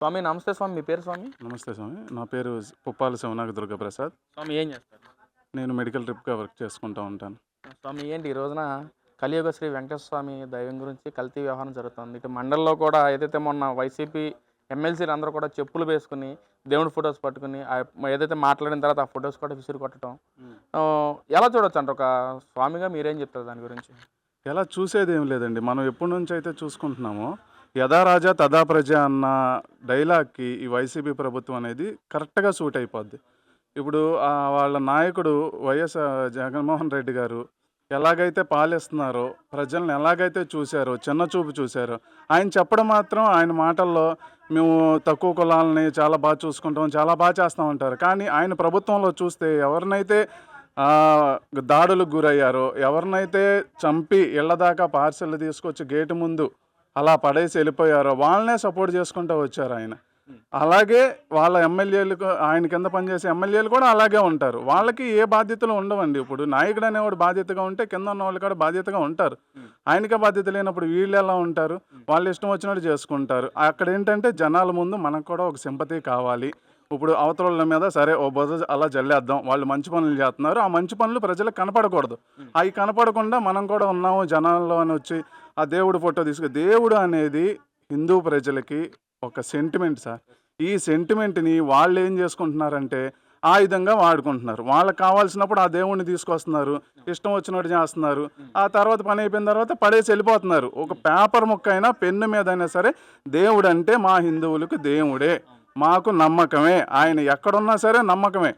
స్వామి నమస్తే స్వామి. మీ పేరు స్వామి? నమస్తే స్వామి. నా పేరు పుప్పాల శివనాగ దుర్గాప్రసాద్. స్వామి ఏం చేస్తారు? నేను మెడికల్ రిప్‌గా వర్క్ చేసుకుంటూ ఉంటాను. స్వామి ఏంటి ఈ రోజున కలియుగ శ్రీ వెంకటేశ్వర స్వామి దైవం గురించి కల్తీ వ్యవహారం జరుగుతుంది. ఇటు మండలంలో కూడా ఏదైతే మొన్న వైసీపీ ఎమ్మెల్సీలు అందరూ కూడా చెప్పులు వేసుకొని, దేవుడి ఫోటోస్ పట్టుకొని ఏదైతే మాట్లాడిన తర్వాత ఆ ఫోటోస్ కూడా విసిరి కొట్టడం. హ్మ్. ఎలా చూడొచ్చంటారు? ఒక స్వామిగా మీరేం చెప్తారు దాని గురించి? ఎలా చూసేదేం లేదండి. మనం ఎప్పటినుంచైతే చూసుకుంటున్నామో, యథా రాజా తథా ప్రజ అన్న డైలాగ్‌కి ఈ వైసీపీ ప్రభుత్వం అనేది కరెక్ట్‌గా సూట్ అయిపోద్ది. ఇప్పుడు వాళ్ళ నాయకుడు వైఎస్ జగన్మోహన్ రెడ్డి గారు ఎలాగైతే పాలిస్తున్నారో, ప్రజల్ని ఎలాగైతే చూసారో, చిన్న చూపు చూసారో, ఆయన చెప్పడం మాత్రం ఆయన మాటల్లో మేము తక్కువ కులాలని చాలా చూసుకుంటాం, చాలా చేస్తాం అంటారు. కానీ ఆయన ప్రభుత్వంలో చూస్తే ఎవరినైతే ఆహ్, దాడులకు గురయ్యారో, ఎవరినైతే చంపి ఇళ్ళ దాకా పార్సెల్‌లు తీసుకొచ్చి గేటు ముందు అలా పడేసి వెళ్ళిపోయారో వాళ్ళనే సపోర్ట్ చేసుకుంటూ వచ్చారాయన. అలాగే వాళ్ళ ఎమ్మెల్యేలకు ఆయన కింద పనిచేసే ఎమ్మెల్యేలు కూడా అలాగే ఉంటారు. వాళ్ళకి ఏ బాధ్యతలు ఉండవండి. ఇప్పుడు నాయకుడు అనేవాడు బాధ్యతగా ఉంటే కింద ఉన్నవాళ్ళు కూడా బాధ్యతగా ఉంటారు. ఆయనకే బాధ్యత లేనప్పుడు వీళ్ళు ఎలా ఉంటారు? వాళ్ళు ఇష్టం వచ్చినట్టు చేసుకుంటారు. అక్కడేంటంటే జనాల ముందు మనకు కూడా ఒక సింపతి కావాలి. ఇప్పుడు అవతలోళ్ళ మీద సరే ఓ బురద అలా జల్లేద్దాం. వాళ్ళు మంచి పనులు చేస్తున్నారు. ఆ మంచి పనులు ప్రజలకు కనపడకూడదు. అయి కనపడకుండా మనం కూడా ఉన్నాము జనాల్లో అని వచ్చి ఆ దేవుడి ఫోటో దేవుడు అనేది హిందూ ప్రజలకి ఒక సెంటిమెంట్ సార్. ఈ సెంటిమెంట్‌ని వాళ్ళేం చేసుకుంటున్నారంటే ఆయుధంగా వాడుకుంటున్నారు. వాళ్ళకి కావాల్సినప్పుడు ఆ దేవుడిని తీసుకొస్తున్నారు. ఇష్టం వచ్చినట్టు చేస్తున్నారు. ఆ తర్వాత పని అయిపోయిన తర్వాత పడేసి వెళ్ళిపోతున్నారు. ఒక పేపర్ ముక్కైనా పెన్ను మీదైనా సరే దేవుడంటే మా హిందువులకు దేవుడే. మాకు నమ్మకమే. ఆయన ఎక్కడున్నా సరే నమ్మకమే.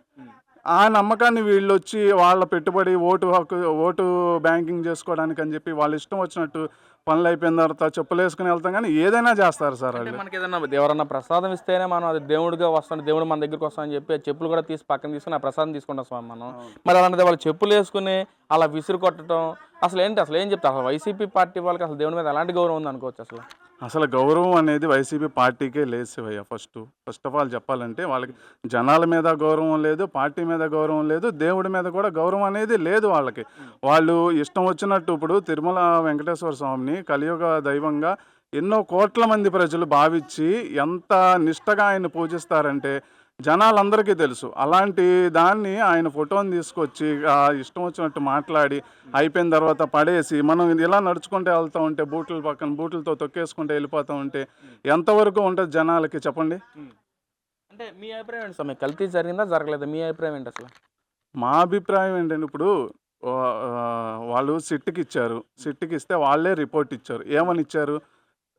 ఆ నమ్మకాన్ని వీళ్ళొచ్చి వాళ్ళ పెట్టుబడి ఓటు హక్కు ఓటు బ్యాంకింగ్ చేసుకోవడానికని చెప్పి వాళ్ళ ఇష్టం వచ్చినట్టు పనులయిపోయిన తర్వాత చెప్పులేసుకొని వెళ్తాం గానీ ఏదైనా చేస్తారు సార్ అంటే ఆళ్ళు. మనకేదన్నా ఎవరన్నా ప్రసాదం ఇస్తేనే మనం అది దేవుడిగా వస్తాడు, దేవుడు మన దగ్గరికి వస్తాడని చెప్పి ఆ చెప్పులు కూడా తీసి పక్కన తీసుకొని ఆ ప్రసాదం తీసుకుంటాం స్వామి మనం. అవును. మరి అలాంటిది వాళ్ళు చెప్పులేసుకొని అలా విసిరి కొట్టడం అసలేం చెప్తారు? అసలు వైసీపీ పార్టీ వాళ్ళకి అసలు దేవుడి మీద ఎలాంటి గౌరవం ఉందనుకోవచ్చు అసలు? అసలు గౌరవం అనేది వైసీపీ పార్టీకే లేదు శివయ్య ఫస్ట్ ఆఫ్ ఆల్ చెప్పాలంటే వాళ్ళకి జనాల మీద గౌరవం లేదు, పార్టీ మీద గౌరవం లేదు, దేవుడి మీద కూడా గౌరవం అనేది లేదు వాళ్ళకి. వాళ్ళు ఇష్టం వచ్చినట్టు ఇప్పుడు తిరుమల వెంకటేశ్వర స్వామిని కలియుగ దైవంగా ఎన్నో కోట్ల మంది ప్రజలు భావించి ఎంత నిష్టగా ఆయన్ని పూజిస్తారంటే జనాలందరికీ తెలుసు. అలాంటి దాన్ని ఆయన ఫోటోని తీసుకొచ్చి ఇష్టం వచ్చినట్టు మాట్లాడి అయిపోయిన తర్వాత పడేసి మనం ఇలా నడుచుకుంటూ వెళ్తూ ఉంటే బూట్ల పక్కన బూట్లతో తొక్కేసుకుంటూ వెళ్ళిపోతూ ఉంటే ఎంతవరకు ఉంటుంది జనాలకి చెప్పండి? అంటే మీ అభిప్రాయం ఏంటి స్వామి? కల్తీ జరిగిందా? జరగలేదా? మీ అభిప్రాయం ఏంటి అసలు? మా అభిప్రాయం ఏంటంటే ఇప్పుడు వాళ్ళు సిట్‌కిచ్చారు. సిట్‌కిస్తే వాళ్ళే రిపోర్ట్ ఇచ్చారు. ఏమని ఇచ్చారు?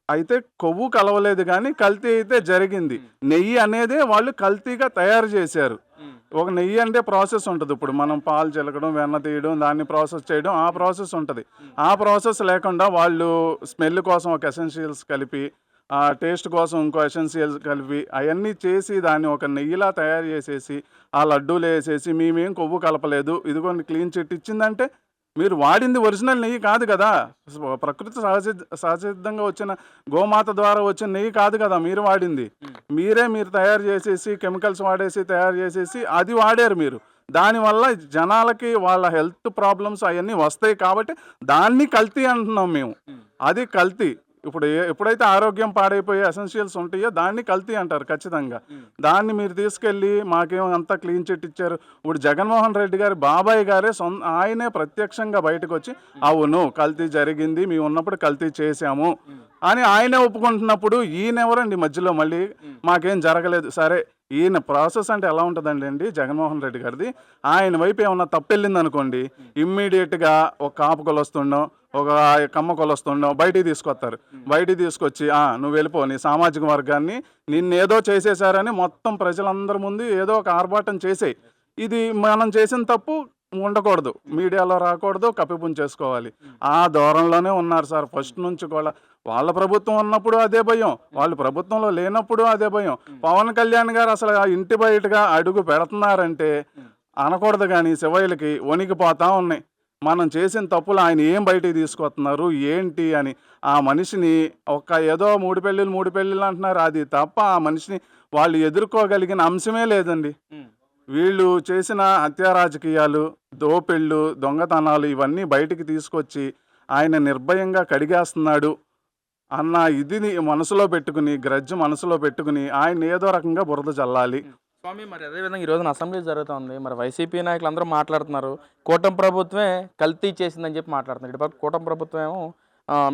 అయితే కొవ్వు కలవలేదు గానీ, కల్తీ అయితే జరిగింది. నెయ్యి అనేదే వాళ్ళు కల్తీగా తయారు జేశారు. ఒక నెయ్యి అంటే ప్రాసెస్ ఉంటది. ఇప్పుడు మనం పాలు చిలకడం, వెన్న తీయడం, దాన్ని ప్రాసెస్ చేయడం ఆ ప్రాసెస్ ఉంటది. ఆ ప్రాసెస్ లేకుండా వాళ్ళు స్మెల్ కోసం ఒక ఎసెన్షియల్స్ కలిపి, టేస్ట్ కోసం ఇంకో ఎసెన్షియల్స్ కలిపి, అయన్నీ చేసి దాన్ని ఒక నెయ్యిలా తయారు జేసేసి, ఆ లడ్డూలేసేసి మేమేం కొవ్వు కలపలేదు. ఇదిగోండి క్లీన్ చిట్ ఇచ్చిందంటే మీరు వాడింది ఒరిజినల్ నెయ్యి కాదు గదా! ప్రకృతి సహజసిద్ధంగా వచ్చిన గోమాత ద్వారా వచ్చిన నెయ్యి కాదు కదా మీరు వాడింది. మీరు తయారు చేసేసి కెమికల్స్ వాడేసి తయారు చేసేసి అది వాడారు మీరు. దానివల్ల జనాలకి వాళ్ళ హెల్త్ ప్రాబ్లమ్స్ అయన్నీ వస్తాయి కాబట్టి దాన్ని కల్తీ అంటున్నాం మేము. అది కల్తీ. ఇప్పుడు ఎప్పుడైతే ఆరోగ్యం పాడైపోయే ఎసెన్షియల్స్ ఉంటాయో దాన్ని కల్తీ అంటారు ఖచ్చితంగా. దాన్ని మీరు తీసుకెళ్ళి మాకేమో అంతా క్లీన్ చిట్ ఇచ్చారు. ఇప్పుడు జగన్మోహన్ రెడ్డి గారి బాబాయ్ గారే ఆయనే ప్రత్యక్షంగా బయటకొచ్చి అవును కల్తీ జరిగింది. మేము ఉన్నప్పుడు కల్తీ చేశాము అని ఆయనే ఒప్పుకుంటున్నప్పుడు ఈయనెవరండి మధ్యలో మళ్ళీ మాకేం జరగలేదు. సరే ఈయన ప్రాసెస్ అంటే ఎలా ఉంటదండి జగన్మోహన్ రెడ్డి గారిది. ఆయన వైపు ఏమన్నా తప్పెళ్ళిందనుకోండి ఇమ్మీడియేట్‌గా ఒక కాపు కులస్తుండో, ఒక కమ్మ కులస్తుండో బయటికి తీసుకొస్తారు. బయటికి తీసుకొచ్చి నువ్వు వెళ్ళిపో నీ సామాజిక వర్గాన్ని నిన్నేదో చేసేశారని మొత్తం ప్రజలందరి ముందు ఏదో ఒక ఆర్భాటం చేసేయి. ఇది మనం చేసిన తప్పు ఉండకూడదు. మీడియాలో రాకూడదు. కప్పిపుంచేసుకోవాలి. ఆ ధోరణిలోనే ఉన్నారు సార్ ఫస్ట్ నుంచి కూడా. వాళ్ళ ప్రభుత్వం ఉన్నప్పుడు అదే భయం. వాళ్ళు ప్రభుత్వంలో లేనప్పుడు అదే భయం. పవన్ కళ్యాణ్ గారు అసలు ఆ ఇంటి బయటగా అడుగు పెడుతున్నారంటే అనకూడదు గానీ శివయ్యలకి వణికిపోతా ఉన్నాయి. మనం చేసిన తప్పులు ఆయన ఏం బయటికి తీసుకొస్తున్నారు, ఏంటి అని. ఆ మనిషిని ఏదో 3 పెళ్ళిళ్ళు అంటున్నారు. అది తప్ప ఆ మనిషిని వాళ్ళు ఎదుర్కోగలిగిన అంశమే లేదండి. వీళ్ళు చేసిన హత్యా రాజకీయాలు, దోపిళ్ళు, దొంగతనాలు ఇవన్నీ బయటికి తీసుకొచ్చి ఆయన నిర్భయంగా కడిగేస్తున్నాడు అన్న ఇదిని మనసులో పెట్టుకుని, గ్రడ్జ్ మనసులో పెట్టుకుని ఆయన ఏదో రకంగా బురద చల్లాలి. స్వామి మరి అదేవిధంగా ఈ రోజున అసెంబ్లీ జరుగుతుంది. మరి వైసీపీ నాయకులు అందరూ మాట్లాడుతున్నారు. కూటమి ప్రభుత్వమే కల్తీ చేసిందని చెప్పి మాట్లాడుతున్నారు. ఇటుపక్క కూటమి ప్రభుత్వం ఏమో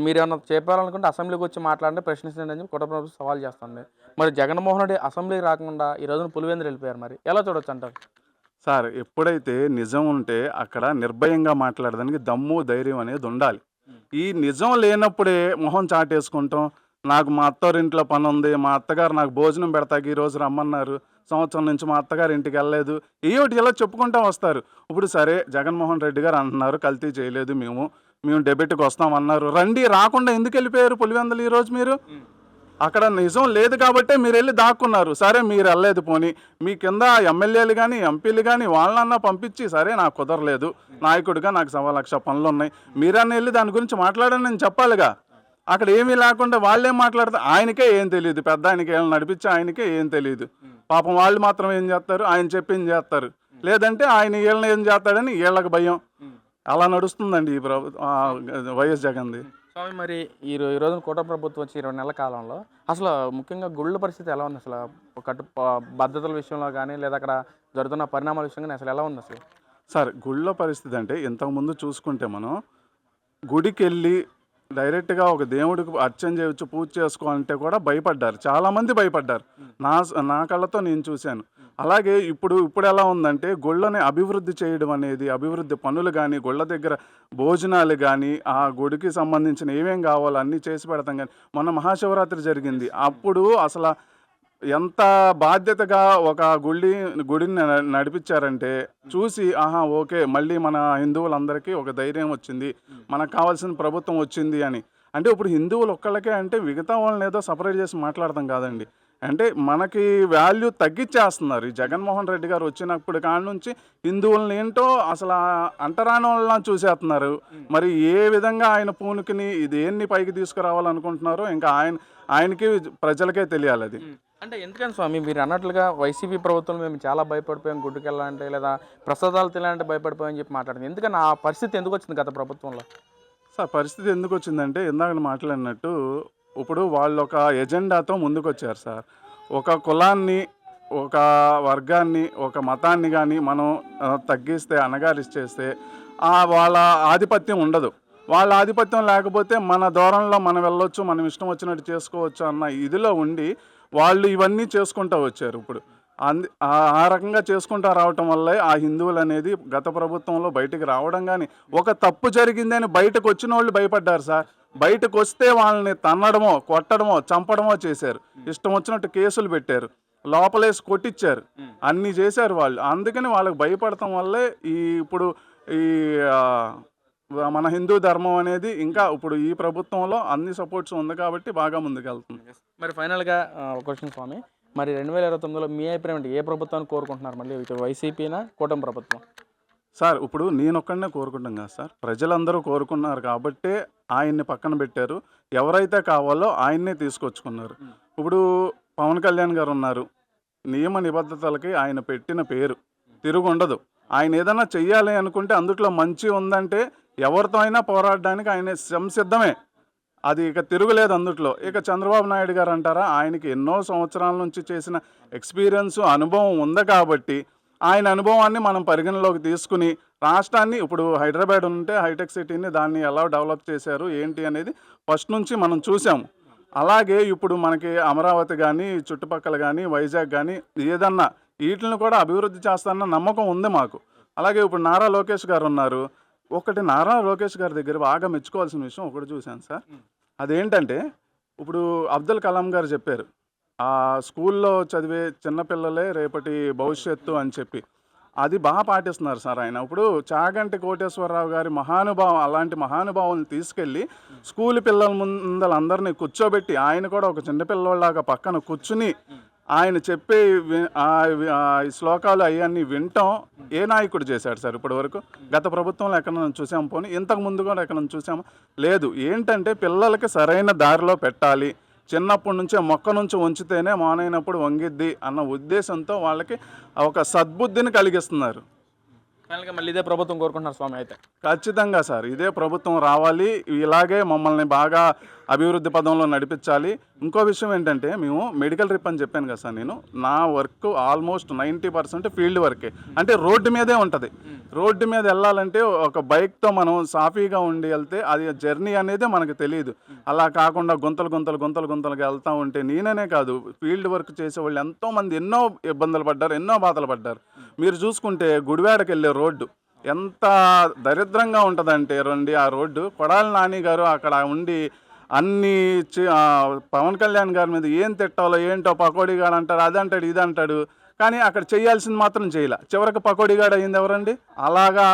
మీరేమన్నా చెప్పాలనుకుంటే అసెంబ్లీకి వచ్చి మాట్లాడండి, ప్రశ్నించండి అని చెప్పి కూటమి ప్రభుత్వం సవాల్ చేస్తుంది. మరి జగన్మోహన్ రెడ్డి అసెంబ్లీకి రాకుండా ఈ రోజున పులివెందులు వెళ్ళిపోయారు. మరి ఎలా చూడొచ్చు అంటారు? సార్ ఎప్పుడైతే నిజం ఉంటే అక్కడ నిర్భయంగా మాట్లాడడానికి దమ్ము, ధైర్యం అనేది ఉండాలి. ఈ నిజం లేనప్పుడే మొహం చాటేసుకుంటాం. నాకు మా అత్తోరింట్లో పనుంది, మా అత్తగారు నాకు భోజనం పెడతాకి ఈరోజు రమ్మన్నారు, సంవత్సరం నుంచి మా అత్తగారు ఇంటికి వెళ్ళలేదు, ఏయోటి ఇలా చెప్పుకుంటూ వస్తారు. ఇప్పుడు సరే జగన్మోహన్ రెడ్డి గారు అంటున్నారు కల్తీ చేయలేదు మేము డెబిట్కి వస్తామన్నారు. రండి, రాకుండా ఎందుకు వెళ్ళిపోయారు పులివెందులు ఈరోజు మీరు? అక్కడ నిజం లేదు కాబట్టే మీరు వెళ్ళి దాక్కున్నారు. సరే మీరు వెళ్ళలేదు పోనీ, మీ కింద ఎమ్మెల్యేలు కానీ ఎంపీలు కానీ వాళ్ళన్నా పంపించి సరే నాకు కుదరలేదు, నాయకుడిగా నాకు 1,00,000 పనులు ఉన్నాయి, మీరన్నా వెళ్ళి దాని గురించి మాట్లాడని నేను చెప్పాలిగా. అక్కడ ఏమీ లేకుండా వాళ్ళేం మాట్లాడతారు? ఆయనకే ఏం తెలియదు, పెద్ద ఆయనకి ఏం నడిపించి ఆయనకే ఏం తెలియదు. పాపం వాళ్ళు మాత్రం ఏం చేస్తారు? ఆయన చెప్పింది చేస్తారు, లేదంటే ఆయన వీళ్ళని ఏం చేస్తాడని వీళ్ళకి భయం. అలా నడుస్తుందండి ఈ వైఎస్ జగన్ది. స్వామి మరి ఈ రోజున కూటమి ప్రభుత్వం వచ్చి 20 నెలల కాలంలో అసలు ముఖ్యంగా గుళ్ళ పరిస్థితి ఎలా ఉంది? అసలు భద్రతల విషయంలో కానీ లేదా అక్కడ జరుగుతున్న పరిణామాల విషయం కానీ అసలు ఎలా ఉంది అసలు? సార్ గుళ్ళ పరిస్థితి అంటే ఇంతకుముందు చూసుకుంటే మనం గుడికి వెళ్ళి డైరెక్ట్గా ఒక దేవుడికి అర్చన చేయవచ్చు, పూజ చేసుకోవాలంటే కూడా భయపడ్డారు, చాలామంది భయపడ్డారు. నా కళ్ళతో నేను చూశాను. అలాగే ఇప్పుడు ఎలా ఉందంటే గుళ్ళని అభివృద్ధి చేయడం అనేది, అభివృద్ధి పనులు కానీ, గుళ్ళ దగ్గర భోజనాలు కానీ, ఆ గుడికి సంబంధించిన ఏమేం కావాలో అన్నీ చేసి పెడతాం. కానీ మొన్న మహాశివరాత్రి జరిగింది, అప్పుడు అసలు ఎంత బాధ్యతగా ఒక గుడిని నడిపించారంటే చూసి ఆహా ఓకే, మళ్ళీ మన హిందువులందరికీ ఒక ధైర్యం వచ్చింది, మనకు కావాల్సిన ప్రభుత్వం వచ్చింది అని. అంటే ఇప్పుడు హిందువులు ఒక్కళ్ళకే అంటే మిగతా వాళ్ళని ఏదో సపరేట్ చేసి మాట్లాడతాం కాదండి. అంటే మనకి వాల్యూ తగ్గించేస్తున్నారు. ఈ జగన్మోహన్ రెడ్డి గారు వచ్చినప్పుడు కాడ నుంచి హిందువులను ఏంటో అసలు అంటరాని వాళ్ళని చూసేస్తున్నారు. మరి ఏ విధంగా ఆయన పూనుకుని దేన్ని పైకి తీసుకురావాలనుకుంటున్నారో ఇంకా ఆయనకి ప్రజలకే తెలియాలి అది. అంటే ఎందుకని స్వామి మీరు అన్నట్లుగా వైసీపీ ప్రభుత్వం మేము చాలా భయపడిపోయాం, గుడ్డుకు వెళ్ళాలంటే లేదా ప్రసాదాలు తినాలంటే భయపడిపోయామని చెప్పి మాట్లాడింది. ఎందుకని ఆ పరిస్థితి ఎందుకు వచ్చింది గత ప్రభుత్వంలో? సార్ పరిస్థితి ఎందుకు వచ్చిందంటే ఇందాక మాట్లాడినట్టు ఇప్పుడు వాళ్ళు ఒక ఎజెండాతో ముందుకు వచ్చారు సార్. ఒక కులాన్ని, ఒక వర్గాన్ని, ఒక మతాన్ని కానీ మనం తగ్గిస్తే, అణగారిచ్చేస్తే వాళ్ళ ఆధిపత్యం ఉండదు. వాళ్ళ ఆధిపత్యం లేకపోతే మన దూరంలో మనం వెళ్ళొచ్చు, మనం ఇష్టం వచ్చినట్టు చేసుకోవచ్చు అన్న ఇదిలో ఉండి వాళ్ళు ఇవన్నీ చేసుకుంటూ వచ్చారు. ఇప్పుడు ఆ రకంగా చేసుకుంటూ రావటం వల్లే ఆ హిందువులు అనేది గత ప్రభుత్వంలో బయటికి రావడం కానీ, ఒక తప్పు జరిగిందని బయటకు వచ్చిన వాళ్ళు భయపడ్డారు సార్. బయటకు వస్తే వాళ్ళని తన్నడమో, కొట్టడమో, చంపడమో చేశారు. ఇష్టం వచ్చినట్టు కేసులు పెట్టారు, లోపలేసి కొట్టించారు, అన్నీ చేశారు వాళ్ళు. అందుకని వాళ్ళకి భయపడటం వల్లే ఇప్పుడు ఈ మన హిందూ ధర్మం అనేది ఇంకా ఇప్పుడు ఈ ప్రభుత్వంలో అన్ని సపోర్ట్స్ ఉంది కాబట్టి బాగా ముందుకెళ్తుంది. మరి ఫైనల్గా ఒక క్వశ్చన్ స్వామి, మరి 2029లో మీ అభిప్రాయం ఏంటి? ఏ ప్రభుత్వాన్ని కోరుకుంటున్నారు? మళ్ళీ ఇటు వైసీపీనా, కూటమి ప్రభుత్వం? సార్ ఇప్పుడు నేనొక్కడనే కోరుకుంటాం కదా సార్, ప్రజలందరూ కోరుకున్నారు కాబట్టే ఆయన్ని పక్కన పెట్టారు. ఎవరైతే కావాలో ఆయన్నే తీసుకొచ్చుకున్నారు. ఇప్పుడు పవన్ కళ్యాణ్ గారు ఉన్నారు, నియమ నిబద్ధతలకి ఆయన పెట్టిన పేరు తిరుగుండదు. ఆయన ఏదైనా చెయ్యాలి అనుకుంటే అందుట్లో మంచి ఉందంటే ఎవరితో అయినా పోరాడడానికి ఆయన సంసిద్ధమే, అది ఇక తిరుగులేదు అందుట్లో. ఇక చంద్రబాబు నాయుడు గారు అంటారా, ఆయనకి ఎన్నో సంవత్సరాల నుంచి చేసిన ఎక్స్పీరియన్స్, అనుభవం ఉంది కాబట్టి ఆయన అనుభవాన్ని మనం పరిగణలోకి తీసుకుని రాష్ట్రాన్ని, ఇప్పుడు హైదరాబాద్ ఉంటే హైటెక్ సిటీని దాన్ని ఎలా డెవలప్ చేశారు ఏంటి అనేది ఫస్ట్ నుంచి మనం చూసాము. అలాగే ఇప్పుడు మనకి అమరావతి కానీ, చుట్టుపక్కల కానీ, వైజాగ్ కానీ ఏదన్నా వీటిని కూడా అభివృద్ధి చేస్తానన్న నమ్మకం ఉంది మాకు. అలాగే ఇప్పుడు నారా లోకేష్ గారు ఉన్నారు. నారా లోకేష్ గారి దగ్గర బాగా మెచ్చుకోవాల్సిన విషయం ఒకటి చూశాను సార్. అదేంటంటే ఇప్పుడు అబ్దుల్ కలాం గారు చెప్పారు, ఆ స్కూల్లో చదివే చిన్నపిల్లలే రేపటి భవిష్యత్తు అని చెప్పి. అది బాగా పాటిస్తున్నారు సార్ ఆయన. ఇప్పుడు చాగంటి కోటేశ్వరరావు గారి అలాంటి మహానుభావులను తీసుకెళ్ళి స్కూల్ పిల్లల ముందలందరినీ కూర్చోబెట్టి ఆయన కూడా ఒక చిన్నపిల్లలాగా పక్కన కూర్చుని ఆయన చెప్పే శ్లోకాలు అవన్నీ వినటం ఏ నాయకుడు చేశాడు సార్ ఇప్పటి వరకు? గత ప్రభుత్వంలో ఎక్కడ చూసాము, పోనీ ఇంతకు ముందు కూడా ఎక్కడ చూసాము? లేదు. ఏంటంటే పిల్లలకి సరైన దారిలో పెట్టాలి, చిన్నప్పటి నుంచే మొక్క నుంచి ఉంచితేనే మానైనప్పుడు వంగిద్ది అన్న ఉద్దేశంతో వాళ్ళకి ఒక సద్బుద్ధిని కలిగిస్తున్నారు. ఫైనల్గా మళ్ళీ ఇదే ప్రభుత్వం కోరుకుంటున్నారు స్వామి అయితే. ఖచ్చితంగా సార్, ఇదే ప్రభుత్వం రావాలి, ఇలాగే మమ్మల్ని బాగా అభివృద్ధి పదంలో నడిపించాలి. ఇంకో విషయం ఏంటంటే, మేము మెడికల్ రిప్ అని చెప్పాను కదా సార్, నేను నా వర్క్ ఆల్మోస్ట్ 90% ఫీల్డ్ వర్కే, అంటే రోడ్డు మీదే ఉంటుంది. రోడ్డు మీద వెళ్ళాలంటే ఒక బైక్తో మనం సాఫీగా ఉండి వెళ్తే అది జర్నీ అనేది మనకు తెలియదు. అలా కాకుండా గుంతలుగా వెళ్తూ ఉంటే నేననే కాదు, ఫీల్డ్ వర్క్ చేసేవాళ్ళు ఎంతోమంది ఎన్నో ఇబ్బందులు పడ్డారు, ఎన్నో బాధలు పడ్డారు. మీరు చూసుకుంటే గుడివాడకి వెళ్ళే రోడ్డు ఎంత దరిద్రంగా ఉంటుందంటే రండి, ఆ రోడ్డు కొడాలి నాని గారు అక్కడ ఉండి అన్ని పవన్ కళ్యాణ్ గారి మీద ఏం తిట్టాలో ఏంటో, పకోడీగాడు అంటాడు, అది అంటాడు, ఇది అంటాడు, కానీ అక్కడ చేయాల్సింది మాత్రం చేయలే. చివరికి పకోడీగాడు అయింది ఎవరండి? అలాగా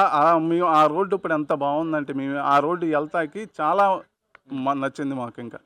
మేము ఆ రోడ్డు ఇప్పుడు ఎంత బాగుందంటే, మేము ఆ రోడ్డు వెళ్తాకి చాలా నచ్చింది మాకు. ఇంకా